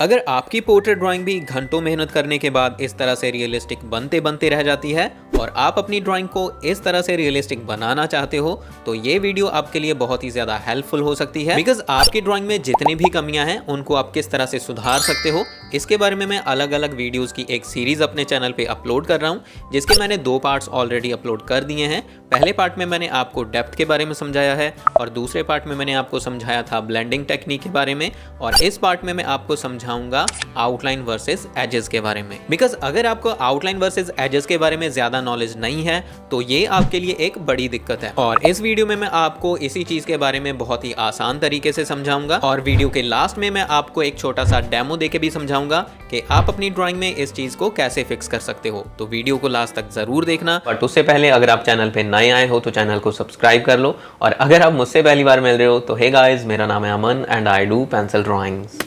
अगर आपकी portrait drawing भी घंटों मेहनत करने के बाद इस तरह से रियलिस्टिक बनते बनते रह जाती है और आप अपनी ड्राइंग को इस तरह से रियलिस्टिक बनाना चाहते हो तो ये वीडियो आपके लिए बहुत ही ज़्यादा हेल्पफुल हो सकती है। बिकॉज आपकी ड्राइंग में जितनी भी कमियां हैं उनको आप किस तरह से सुधार सकते हो, इसके बारे में मैं अलग अलग वीडियोस की एक सीरीज अपने चैनल पे अपलोड कर रहा हूँ, जिसके मैंने 2 पार्ट्स ऑलरेडी अपलोड कर दिए हैं। पहले पार्ट में मैंने आपको डेप्थ के बारे में समझाया है और दूसरे पार्ट में मैंने आपको समझाया था ब्लेंडिंग टेक्निक के बारे में, और इस पार्ट में मैं आपको समझाऊंगा आउटलाइन वर्सेस एजेस के बारे में। बिकॉज अगर आपको आउटलाइन वर्सेस एजेस के बारे में ज्यादा नॉलेज नहीं है तो ये आपके लिए एक बड़ी दिक्कत है। और इस वीडियो में मैं आपको इसी चीज के बारे में बहुत ही आसान तरीके से समझाऊंगा, और वीडियो के लास्ट में मैं आपको एक छोटा सा डेमो देके भी समझाऊंगा कि आप अपनी ड्राइंग में इस चीज को कैसे फिक्स कर सकते हो। तो वीडियो को लास्ट तक जरूर देखना। बट उससे पहले अगर आप चैनल पे नए आए हो तो चैनल को सब्सक्राइब कर लो, और अगर आप मुझसे पहली बार मिल रहे हो तो हे गाइस, मेरा नाम है Aman and I do pencil drawings.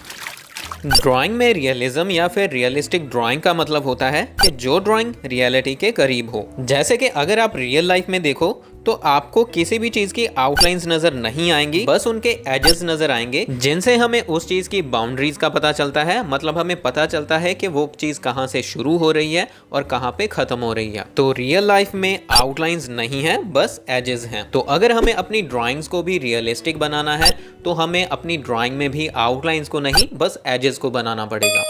Drawing में रियलिज्म या फिर रियलिस्टिक ड्राइंग का मतलब होता है कि जो ड्राइंग रियलिटी के करीब हो। जैसे कि अगर आप रियल लाइफ में देखो तो आपको किसी भी चीज की आउटलाइंस नजर नहीं आएंगी, बस उनके एजेस नजर आएंगे, जिनसे हमें उस चीज की बाउंड्रीज का पता चलता है। मतलब हमें पता चलता है कि वो चीज कहाँ से शुरू हो रही है और कहाँ पे खत्म हो रही है। तो रियल लाइफ में आउटलाइंस नहीं है, बस एजेस हैं। तो अगर हमें अपनी ड्राइंग्स को भी रियलिस्टिक बनाना है तो हमें अपनी ड्राइंग में भी आउटलाइंस को नहीं, बस एजेस को बनाना पड़ेगा।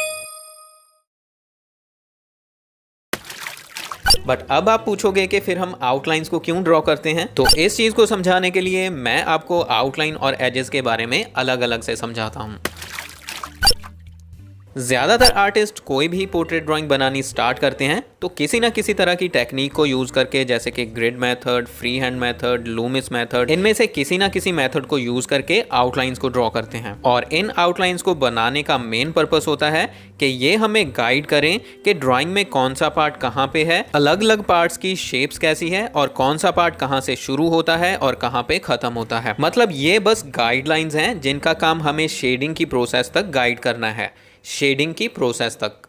बट अब आप पूछोगे कि फिर हम आउटलाइंस को क्यों ड्रॉ करते हैं, तो इस चीज को समझाने के लिए मैं आपको आउटलाइन और एजेस के बारे में अलग अलग से समझाता हूं। ज्यादातर आर्टिस्ट कोई भी पोर्ट्रेट ड्राइंग बनानी स्टार्ट करते हैं तो किसी ना किसी तरह की टेक्निक को यूज करके, जैसे कि grid method, free hand method, Lumix method, इनमें से किसी ना किसी मेथड को यूज करके आउटलाइंस को ड्रॉ करते हैं। और इन आउटलाइंस को बनाने का मेन पर्पस होता है कि ये हमें गाइड करें कि ड्राइंग में कौन सा पार्ट कहाँ पे है, अलग अलग पार्ट्स की शेप्स कैसी है और कौन सा पार्ट कहाँ से शुरू होता है और कहाँ पे खत्म होता है। मतलब ये बस गाइडलाइंस हैं जिनका काम हमें शेडिंग की प्रोसेस तक गाइड करना है, शेडिंग की प्रोसेस तक।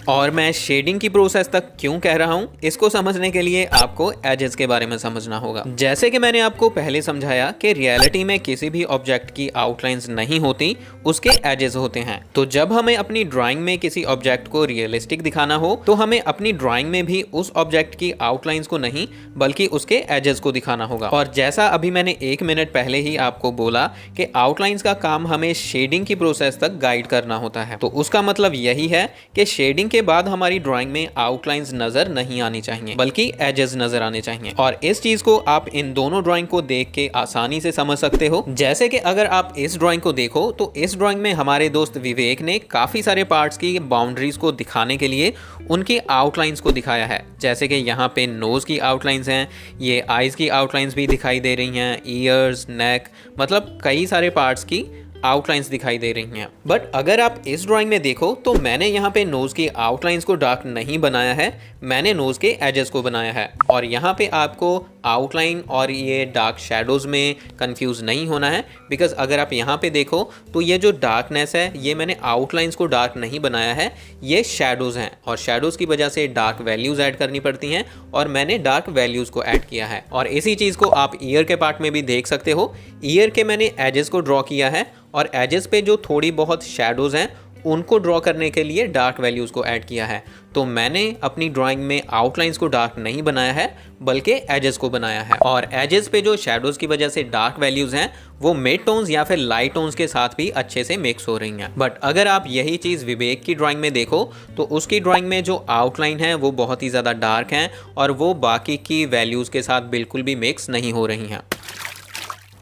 और मैं शेडिंग की प्रोसेस तक क्यों कह रहा हूं, इसको समझने के लिए आपको एजेस के बारे में समझना होगा। जैसे कि मैंने आपको पहले समझाया कि रियलिटी में किसी भी ऑब्जेक्ट की आउटलाइंस नहीं होती, उसके एजेस होते हैं। तो जब हमें अपनी ड्राइंग में किसी ऑब्जेक्ट को रियलिस्टिक दिखाना हो तो हमें अपनी ड्राइंग में भी उस ऑब्जेक्ट की आउटलाइंस को नहीं बल्कि उसके एजेस को दिखाना होगा। और जैसा अभी मैंने 1 मिनट पहले ही आपको बोला कि आउटलाइंस का काम हमें शेडिंग की प्रोसेस तक गाइड करना होता है, तो उसका मतलब यही है कि शेडिंग के बाद हमारी ड्राइंग में आउटलाइंस नजर नहीं आनी चाहिए बल्कि एजेस नजर आने चाहिए। और इस चीज को आप इन दोनों ड्राइंग को देख के आसानी से समझ सकते हो। जैसे कि अगर आप इस ड्राइंग को देखो तो इस ड्राइंग में हमारे दोस्त विवेक ने काफी सारे पार्ट्स की बाउंड्रीज को दिखाने के लिए उनकी आउटलाइंस को दिखाया है। जैसे कि यहाँ पे नोज की आउटलाइंस हैं, ये आईज की आउटलाइंस भी दिखाई दे रही हैं, ईयर्स, नेक, मतलब कई सारे पार्ट्स की आउटलाइंस दिखाई दे रही हैं। बट अगर आप इस ड्राइंग में देखो तो मैंने यहाँ पे नोज की आउटलाइंस को डार्क नहीं बनाया है, मैंने नोज के एजेस को बनाया है। और यहाँ पे आपको आउटलाइन और ये डार्क शैडोज में कंफ्यूज नहीं होना है, बिकॉज अगर आप यहाँ पे देखो तो ये जो डार्कनेस है ये मैंने आउटलाइंस को डार्क नहीं बनाया है, ये शैडोज हैं और शैडोज की वजह से डार्क वैल्यूज ऐड करनी पड़ती हैं और मैंने डार्क वैल्यूज को ऐड किया है। और इसी चीज़ को आप ईयर के पार्ट में भी देख सकते हो। ईयर के मैंने एजेस को ड्रॉ किया है और एजेस पे जो थोड़ी बहुत शैडोज हैं उनको ड्रॉ करने के लिए डार्क वैल्यूज को ऐड किया है। तो मैंने अपनी ड्राइंग में आउटलाइंस को डार्क नहीं बनाया है बल्कि एजेस को बनाया है। और एजेस पे जो शैडोज की वजह से डार्क वैल्यूज हैं वो मिड टोन्स या फिर लाइट टोन्स के साथ भी अच्छे से मिक्स हो रही हैं। बट अगर आप यही चीज़ विवेक की ड्राइंग में देखो तो उसकी ड्राइंग में जो आउटलाइन है वो बहुत ही ज़्यादा डार्क हैं और वो बाकी की वैल्यूज़ के साथ बिल्कुल भी मिक्स नहीं हो रही हैं।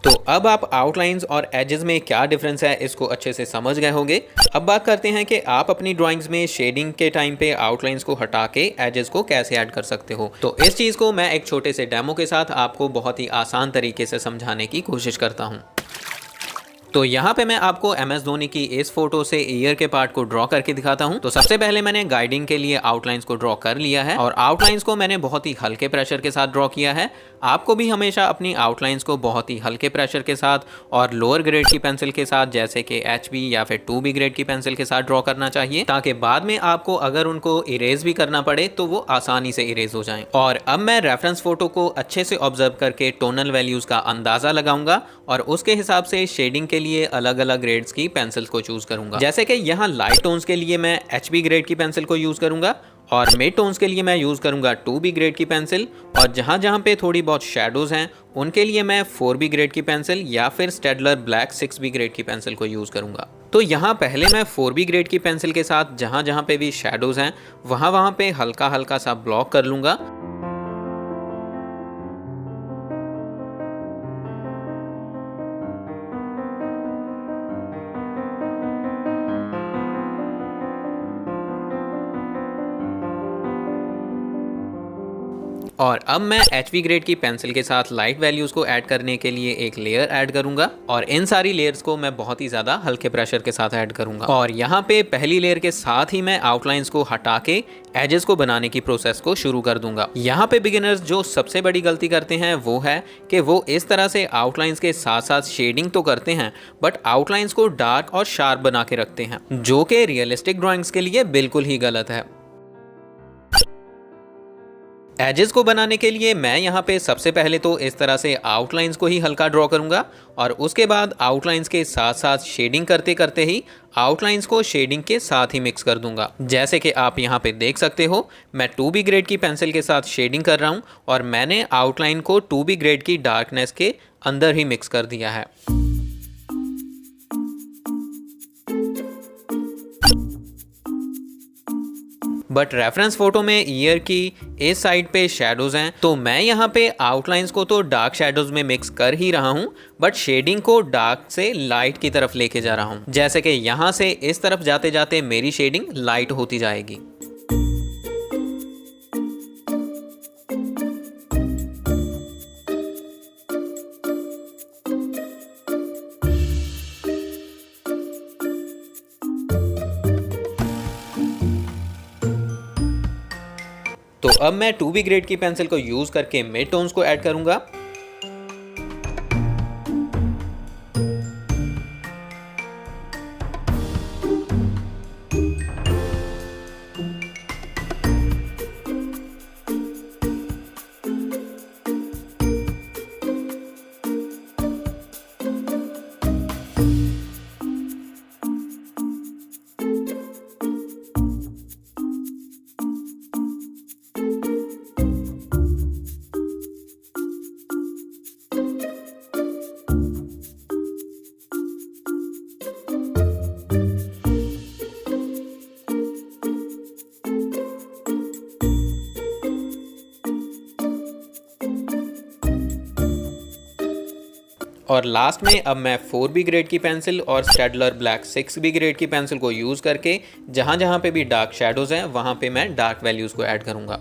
तो अब आप आउटलाइंस और एजेस में क्या डिफरेंस है इसको अच्छे से समझ गए होंगे। अब बात करते हैं कि आप अपनी ड्राइंग्स में शेडिंग के टाइम पे आउटलाइंस को हटा के एजेस को कैसे ऐड कर सकते हो। तो इस चीज़ को मैं एक छोटे से डेमो के साथ आपको बहुत ही आसान तरीके से समझाने की कोशिश करता हूँ। तो यहाँ पे मैं आपको MS धोनी की इस फोटो से ईयर के पार्ट को ड्रॉ करके दिखाता हूँ। तो सबसे पहले मैंने गाइडिंग के लिए आउटलाइंस को ड्रॉ कर लिया है और आउटलाइंस को मैंने बहुत ही हल्के प्रेशर के साथ ड्रॉ किया है। आपको भी हमेशा अपनी आउटलाइंस को बहुत ही हल्के प्रेशर के साथ और लोअर ग्रेड की पेंसिल के साथ, जैसे कि HB या फिर 2B ग्रेड की पेंसिल के साथ ड्रॉ करना चाहिए, ताकि बाद में आपको अगर उनको इरेज भी करना पड़े तो वो आसानी से इरेज हो जाएं। और अब मैं रेफरेंस फोटो को अच्छे से ऑब्जर्व करके टोनल वैल्यूज का अंदाजा लगाऊंगा और उसके हिसाब से शेडिंग के लिए अलग अलग ग्रेड्स की पेंसिल्स को चूज करूंगा। जैसे कि यहाँ लाइट टोन्स के लिए मैं HB ग्रेड की पेंसिल को यूज करूंगा और मिड टोन्स के लिए मैं यूज करूंगा 2B ग्रेड की पेंसिल, और जहां जहां पे थोड़ी बहुत शेडोज हैं उनके लिए मैं 4B ग्रेड की पेंसिल या फिर स्टेडलर ब्लैक 6B ग्रेड की पेंसिल को यूज करूंगा। तो यहाँ पहले मैं 4B ग्रेड की पेंसिल के साथ जहां जहां पे भी शेडोज हैं वहां पे हल्का हल्का सा ब्लॉक कर लूंगा। और अब मैं HB ग्रेड की पेंसिल के साथ लाइट वैल्यूज़ को ऐड करने के लिए एक लेयर ऐड करूंगा, और इन सारी लेयर्स को मैं बहुत ही ज़्यादा हल्के प्रेशर के साथ ऐड करूंगा। और यहाँ पे पहली लेयर के साथ ही मैं आउटलाइंस को हटा के एजेस को बनाने की प्रोसेस को शुरू कर दूंगा। यहाँ पे बिगिनर्स जो सबसे बड़ी गलती करते हैं वो है कि वो इस तरह से आउटलाइंस के साथ साथ शेडिंग तो करते हैं बट आउटलाइंस को डार्क और शार्प बना के रखते हैं, जो कि रियलिस्टिक ड्राइंग्स के लिए बिल्कुल ही गलत है। एजेस को बनाने के लिए मैं यहाँ पे सबसे पहले तो इस तरह से आउटलाइंस को ही हल्का ड्रॉ करूंगा, और उसके बाद आउटलाइंस के साथ साथ शेडिंग करते करते ही आउटलाइंस को शेडिंग के साथ ही मिक्स कर दूंगा। जैसे कि आप यहाँ पे देख सकते हो मैं 2B ग्रेड की पेंसिल के साथ शेडिंग कर रहा हूँ और मैंने आउटलाइन को 2B ग्रेड की डार्कनेस के अंदर ही मिक्स कर दिया है। बट रेफरेंस फोटो में ईयर की इस साइड पे शेडोज हैं, तो मैं यहाँ पे आउटलाइंस को तो डार्क शेडोज में मिक्स कर ही रहा हूँ बट शेडिंग को डार्क से लाइट की तरफ लेके जा रहा हूँ। जैसे कि यहाँ से इस तरफ जाते जाते मेरी शेडिंग लाइट होती जाएगी। तो अब मैं 2B ग्रेड की पेंसिल को यूज करके मिड टोन्स को ऐड करूंगा। और लास्ट में अब मैं 4B ग्रेड की पेंसिल और स्टेडलर ब्लैक 6B ग्रेड की पेंसिल को यूज़ करके जहाँ जहाँ पे भी डार्क शेडोज़ हैं वहाँ पे मैं डार्क वैल्यूज़ को ऐड करूँगा।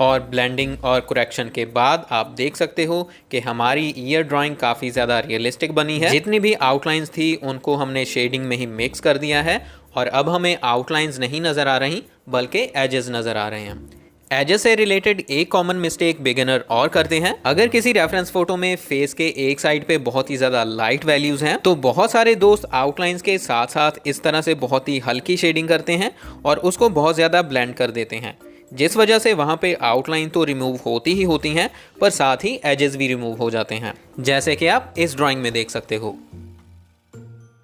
और ब्लेंडिंग और करेक्शन के बाद आप देख सकते हो कि हमारी ईयर ड्राइंग काफ़ी ज़्यादा रियलिस्टिक बनी है। जितनी भी आउटलाइंस थी उनको हमने शेडिंग में ही मिक्स कर दिया है और अब हमें आउटलाइंस नहीं नज़र आ रही बल्कि एजेस नज़र आ रहे हैं। एजेस से रिलेटेड एक कॉमन मिस्टेक बिगिनर और करते हैं, अगर किसी रेफरेंस फोटो में फेस के एक साइड पे बहुत ही ज्यादा लाइट वैल्यूज हैं तो बहुत सारे दोस्त आउटलाइंस के साथ साथ इस तरह से बहुत ही हल्की शेडिंग करते हैं और उसको बहुत ज्यादा ब्लेंड कर देते हैं, जिस वजह से वहाँ पे आउटलाइन तो रिमूव होती ही होती हैं पर साथ ही एजेस भी रिमूव हो जाते हैं, जैसे कि आप इस ड्राइंग में देख सकते हो।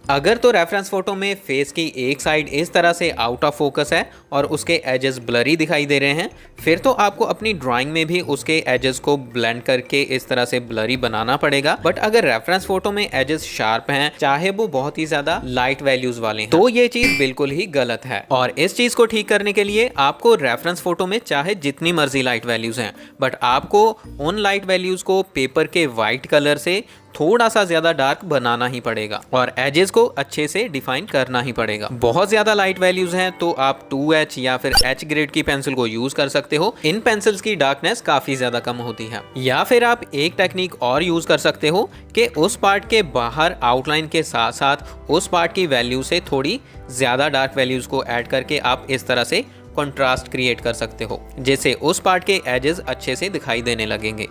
अगर तो रेफरेंस फोटो में फेस की एक साइड इस तरह से आउट ऑफ फोकस है और उसके एजेस ब्लरी दिखाई दे रहे हैं, फिर तो आपको अपनी ड्राइंग में भी उसके एजेस को ब्लेंड करके इस तरह से ब्लरी बनाना पड़ेगा। बट अगर रेफरेंस फोटो में एजेस शार्प हैं, चाहे वो बहुत ही ज्यादा लाइट वैल्यूज वाले हैं, तो ये चीज बिल्कुल ही गलत है। और इस चीज को ठीक करने के लिए आपको रेफरेंस फोटो में चाहे जितनी मर्जी लाइट वैल्यूज हैं, बट आपको उन लाइट वैल्यूज को पेपर के व्हाइट कलर से थोड़ा सा ज्यादा डार्क बनाना ही पड़ेगा और एजेस को अच्छे से डिफाइन करना ही पड़ेगा। बहुत ज्यादा लाइट वैल्यूज हैं तो आप 2H या फिर H ग्रेड की पेंसिल को यूज कर सकते हो। इन पेंसिल्स की डार्कनेस काफी ज्यादा कम होती है। या फिर आप एक टेक्निक और यूज कर सकते हो कि उस पार्ट के बाहर आउटलाइन के साथ साथ उस पार्ट की वैल्यू से थोड़ी ज्यादा डार्क वैल्यूज को ऐड करके आप इस तरह से कंट्रास्ट क्रिएट कर सकते हो, जिससे उस पार्ट के एजेस अच्छे से दिखाई देने लगेंगे।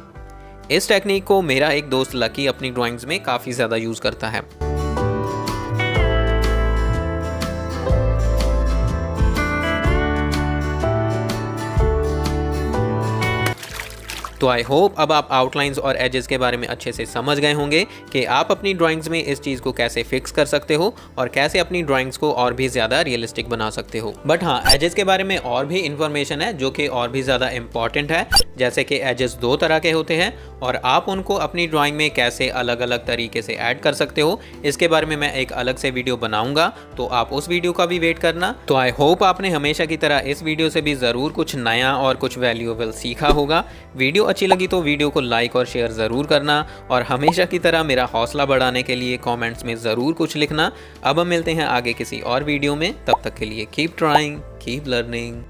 इस टेक्निक को मेरा एक दोस्त लकी अपनी ड्राइंग्स में काफ़ी ज़्यादा यूज़ करता है। तो आई होप अब आप आउटलाइंस और एजेस के बारे में अच्छे से समझ गए होंगे कि आप अपनी ड्राइंग्स में इस चीज़ को कैसे फिक्स कर सकते हो और कैसे अपनी ड्राइंग्स को और भी ज़्यादा रियलिस्टिक बना सकते हो। बट हाँ, एजेस के बारे में और भी इंफॉर्मेशन है जो कि और भी ज़्यादा इंपॉर्टेंट है, जैसे कि एजेस 2 तरह के होते हैं और आप उनको अपनी ड्राइंग में कैसे अलग अलग तरीके से ऐड कर सकते हो। इसके बारे में मैं एक अलग से वीडियो बनाऊंगा, तो आप उस वीडियो का भी वेट करना। तो आई होप आपने हमेशा की तरह इस वीडियो से भी ज़रूर कुछ नया और कुछ वैल्यूएबल सीखा होगा। वीडियो अच्छी लगी तो वीडियो को लाइक और शेयर ज़रूर करना और हमेशा की तरह मेरा हौसला बढ़ाने के लिए कमेंट्स में ज़रूर कुछ लिखना। अब हम मिलते हैं आगे किसी और वीडियो में, तब तक के लिए कीप ट्राइंग, कीप लर्निंग।